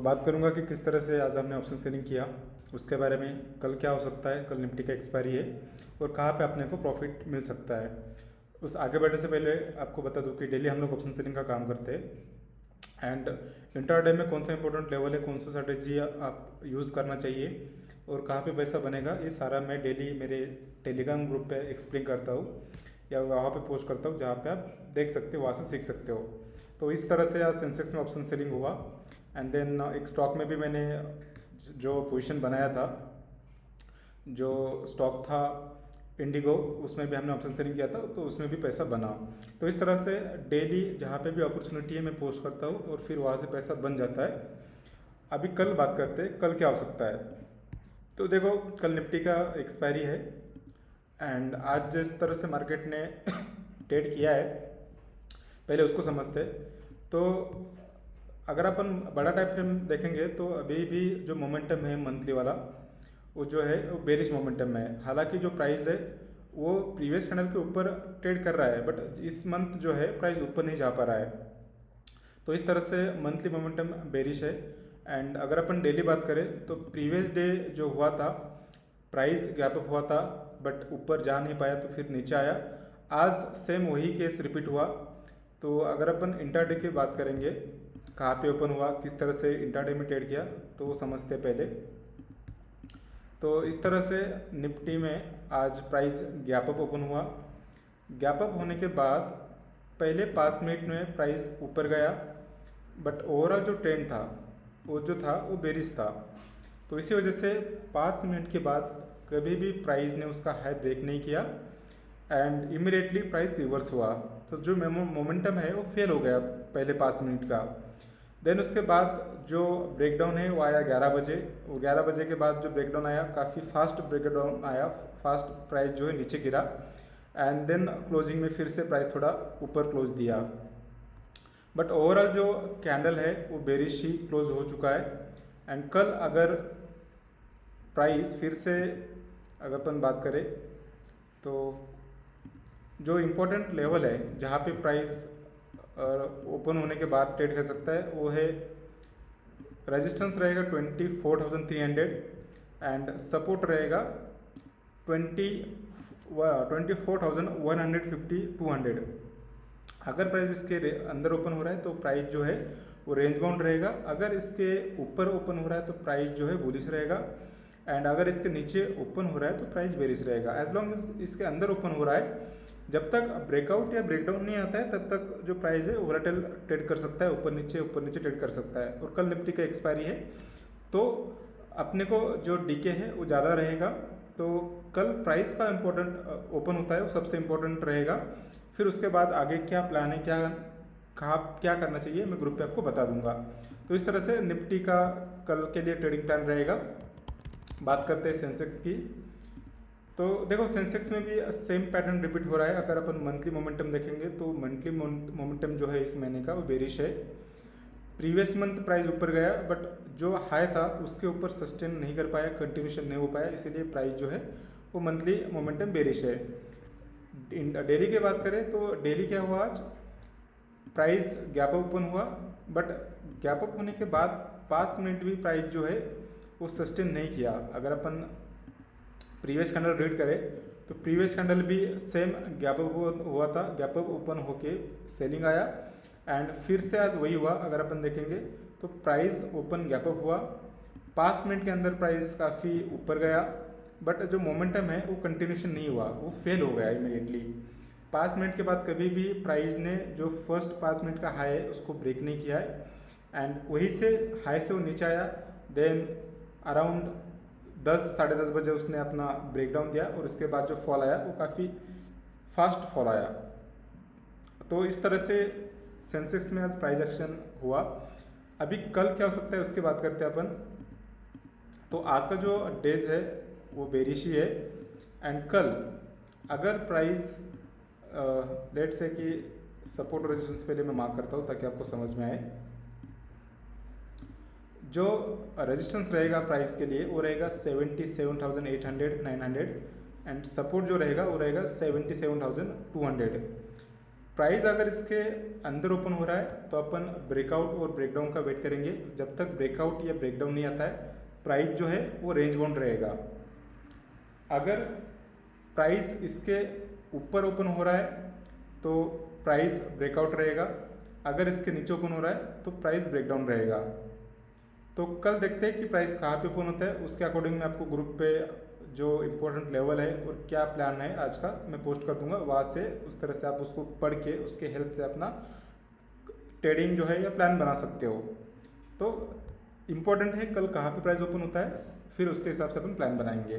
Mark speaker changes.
Speaker 1: बात करूंगा कि किस तरह से आज हमने ऑप्शन सेलिंग किया, उसके बारे में। कल क्या हो सकता है, कल निफ्टी का एक्सपायरी है और कहाँ पे अपने को प्रॉफिट मिल सकता है। उस आगे बढ़ने से पहले आपको बता दूं कि डेली हम लोग ऑप्शन सेलिंग का काम करते हैं एंड इंट्राडे में कौन सा इंपॉर्टेंट लेवल है, कौन सा स्ट्रेटेजी आप यूज़ करना चाहिए और कहाँ पे पैसा बनेगा, ये सारा मैं डेली मेरे टेलीग्राम ग्रुप पे एक्सप्लेन करता हूँ या वहाँ पे पोस्ट करता हूँ, जहाँ पे आप देख सकते हो, वहाँ से सीख सकते हो। तो इस तरह से आज सेंसेक्स में ऑप्शन सेलिंग हुआ एंड देन एक स्टॉक में भी मैंने जो पोजीशन बनाया था, जो स्टॉक था इंडिगो, उसमें भी हमने ऑप्शन सेलिंग किया था, तो उसमें भी पैसा बना। तो इस तरह से डेली जहाँ पे भी अपॉर्चुनिटी है मैं पोस्ट करता हूँ और फिर वहाँ से पैसा बन जाता है। अभी कल बात करते हैं, कल क्या हो सकता है। तो देखो, कल निफ्टी का एक्सपायरी है एंड आज जिस तरह से मार्केट ने ट्रेड किया है, पहले उसको समझते। तो अगर अपन बड़ा टाइम फ्रेम देखेंगे तो अभी भी जो मोमेंटम है मंथली वाला, वो जो है वो बेरिश मोमेंटम में है। हालांकि जो प्राइस है वो प्रीवियस कैंडल के ऊपर ट्रेड कर रहा है, बट इस मंथ जो है प्राइस ऊपर नहीं जा पा रहा है। तो इस तरह से मंथली मोमेंटम बेरिश है। एंड अगर अपन डेली बात करें तो प्रीवियस डे जो हुआ था, प्राइस गैप अप हुआ था बट ऊपर जा नहीं पाया तो फिर नीचे आया। आज सेम वही केस रिपीट हुआ। तो अगर अपन इंट्राडे की बात करेंगे, कहाँ पे ओपन हुआ, किस तरह से इंट्राडे में ट्रेड किया, तो वो समझते पहले। तो इस तरह से निफ्टी में आज प्राइस गैप अप ओपन हुआ। गैप अप होने के बाद पहले 5 मिनट में प्राइस ऊपर गया, बट ओवरऑल जो ट्रेंड था वो जो था वो बेरिश था। तो इसी वजह से 5 मिनट के बाद कभी भी प्राइस ने उसका हाई ब्रेक नहीं किया एंड इमीडिएटली प्राइस रिवर्स हुआ। तो जो मोमेंटम है वो फेल हो गया पहले 5 मिनट का। देन उसके बाद जो ब्रेकडाउन है वो आया 11 बजे। वो 11 बजे के बाद जो ब्रेकडाउन आया, काफ़ी फास्ट ब्रेकडाउन आया, फास्ट प्राइस जो है नीचे गिरा एंड देन क्लोजिंग में फिर से प्राइस थोड़ा ऊपर क्लोज दिया। बट ओवरऑल जो कैंडल है वो बेरिश ही क्लोज हो चुका है। एंड कल अगर प्राइस फिर से अगर अपन बात करें तो जो इम्पोर्टेंट लेवल है जहाँ पे प्राइस ओपन होने के बाद ट्रेड कर सकता है, वो है रेजिस्टेंस रहेगा 24,300 एंड सपोर्ट रहेगा 24,150 200। अगर प्राइस इसके अंदर ओपन हो रहा है तो प्राइस जो है वो रेंज बाउंड रहेगा। अगर इसके ऊपर ओपन हो रहा है तो प्राइस जो है बुलिश रहेगा एंड अगर इसके नीचे ओपन हो रहा है तो प्राइस बेरिश रहेगा। एज लॉन्ग एज इसके अंदर ओपन हो रहा है, जब तक ब्रेकआउट या ब्रेकडाउन नहीं आता है तब तक जो प्राइस है वोलेटाइल ट्रेड कर सकता है, ऊपर नीचे ट्रेड कर सकता है। और कल निफ्टी का एक्सपायरी है तो अपने को जो डीके है वो ज़्यादा रहेगा। तो कल प्राइस का इम्पोर्टेंट ओपन होता है वो सबसे इम्पोर्टेंट रहेगा। फिर उसके बाद आगे क्या प्लान है, क्या करना चाहिए, मैं ग्रुप पे आपको बता दूंगा। तो इस तरह से निफ्टी का कल के लिए ट्रेडिंग प्लान रहेगा। बात करते हैं सेंसेक्स की। तो देखो, सेंसेक्स में भी सेम पैटर्न रिपीट हो रहा है। अगर अपन मंथली मोमेंटम देखेंगे तो मंथली मोमेंटम जो है इस महीने का वो बेरिश है। प्रीवियस मंथ प्राइस ऊपर गया बट जो हाई था उसके ऊपर सस्टेन नहीं कर पाया, कंटिन्यूशन नहीं हो पाया, इसीलिए प्राइस जो है वो मंथली मोमेंटम बेरिश है। डेली की बात करें तो डेली क्या हुआ, आज प्राइस गैप अप ओपन हुआ बट गैप अप होने के बाद 5 मिनट भी प्राइस जो है वो सस्टेन नहीं किया। अगर अपन प्रीवियस कैंडल रीड करें तो प्रीवियस कैंडल भी सेम गैप अप हुआ था, गैप अप ओपन होके सेलिंग आया एंड फिर से आज वही हुआ। अगर अपन देखेंगे तो प्राइस ओपन गैप अप हुआ, 5 मिनट के अंदर प्राइस काफ़ी ऊपर गया बट जो मोमेंटम है वो कंटिन्यूशन नहीं हुआ, वो फेल हो गया इमीडिएटली। 5 मिनट के बाद कभी भी प्राइस ने जो फर्स्ट 5 मिनट का हाई है उसको ब्रेक नहीं किया है एंड वहीं से हाई से वो नीचे आया। देन अराउंड 10 साढ़े 10 बजे उसने अपना ब्रेकडाउन दिया और उसके बाद जो फॉल आया वो काफ़ी फास्ट फॉल आया। तो इस तरह से सेंसेक्स में आज प्राइस एक्शन हुआ। अभी कल क्या हो सकता है उसकी बात करते हैं अपन। तो आज का जो डेज है वो बेरिश ही है एंड कल अगर प्राइस लेट से कि सपोर्ट रेजिस्टेंस पहले मैं मार्क करता हूँ ताकि आपको समझ में आए। जो रेजिस्टेंस रहेगा प्राइस के लिए वो रहेगा 77,800 900 एंड सपोर्ट जो रहेगा वो रहेगा 77,200। प्राइस अगर इसके अंदर ओपन हो रहा है तो अपन ब्रेकआउट और ब्रेकडाउन का वेट करेंगे। जब तक ब्रेकआउट या ब्रेकडाउन नहीं आता है प्राइस जो है वो रेंज बाउंड रहेगा। अगर प्राइस इसके ऊपर ओपन हो रहा है तो प्राइस ब्रेकआउट रहेगा, अगर इसके नीचे ओपन हो रहा है तो प्राइस ब्रेकडाउन रहेगा। तो कल देखते हैं कि प्राइस कहाँ पे ओपन होता है, उसके अकॉर्डिंग मैं आपको ग्रुप पे जो इम्पोर्टेंट लेवल है और क्या प्लान है आज का मैं पोस्ट कर दूंगा। वहाँ से उस तरह से आप उसको पढ़ के उसके हेल्प से अपना ट्रेडिंग जो है या प्लान बना सकते हो। तो इम्पोर्टेंट है कल कहाँ पे प्राइस ओपन होता है, फिर उसके हिसाब से अपन प्लान बनाएंगे।